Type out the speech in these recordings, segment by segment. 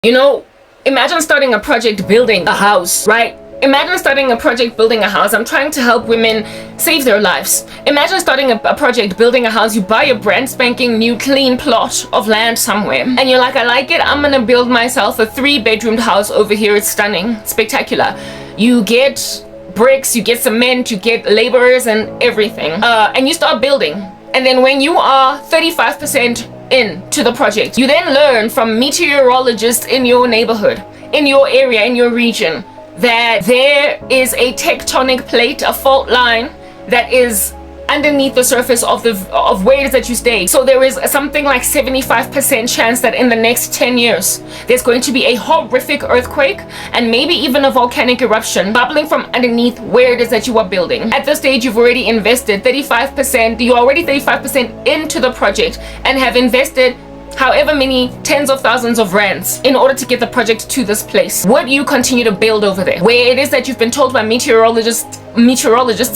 You know, imagine starting a project building a house, right? Imagine starting a project building a house. I'm trying to help women save their lives. Imagine starting a project building a house. You buy a brand spanking new clean plot of land somewhere and you're like, I like it, I'm gonna build myself a 3-bedroomed house over here. It's stunning, spectacular. You get bricks, you get cement, you get laborers and everything, and you start building. And then when you are 35% into the project, you then learn from meteorologists in your neighborhood, in your area, in your region, that there is a tectonic plate, a fault line that is underneath the surface of where it is that you stay. So there is something like 75% chance that in the next 10 years there's going to be a horrific earthquake and maybe even a volcanic eruption bubbling from underneath where it is that you are building. At this stage, you've already invested 35%, you're already 35% into the project and have invested however many tens of thousands of rands in order to get the project to this place. Would you continue to build over there where it is that you've been told by meteorologists,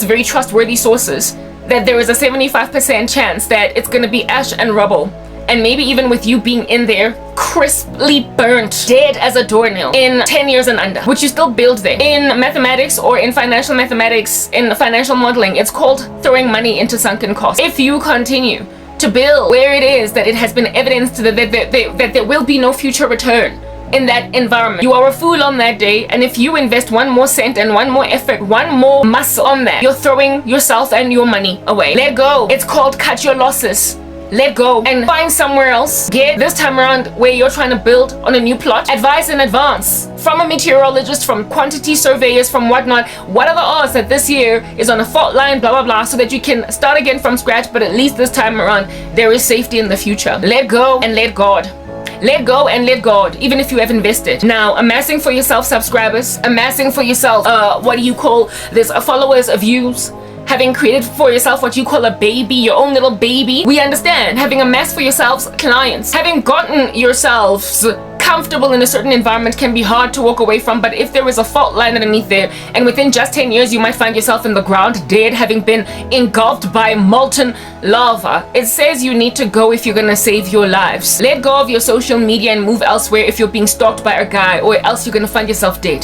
very trustworthy sources, that there is a 75% chance that it's going to be ash and rubble, and maybe even with you being in there crisply burnt, dead as a doornail in 10 years and under? Would you still build there? In mathematics or in financial mathematics, in financial modeling, it's called throwing money into sunken costs. If you continue to build where it is that it has been evidenced that there will be no future return in that environment, you are a fool on that day. And if you invest one more cent and one more effort, one more muscle on that, you're throwing yourself and your money away. Let go. It's called cut your losses. Let go and find somewhere else. Get this time around where you're trying to build on a new plot. Advice in advance from a meteorologist, from quantity surveyors, from whatnot. What are the odds that this year is on a fault line, blah, blah, blah, so that you can start again from scratch, but at least this time around there is safety in the future. Let go and let God. Let go and let God, even if you have invested. Now, amassing for yourself subscribers, amassing for yourself, what do you call this, followers, views, having created for yourself what you call a baby, your own little baby. We understand. Having amassed for yourselves clients, having gotten yourselves comfortable in a certain environment can be hard to walk away from, but if there is a fault line underneath there, and within just 10 years you might find yourself in the ground dead, having been engulfed by molten lava, it says you need to go if you're gonna save your lives. Let go of your social media and move elsewhere if you're being stalked by a guy, or else you're gonna find yourself dead.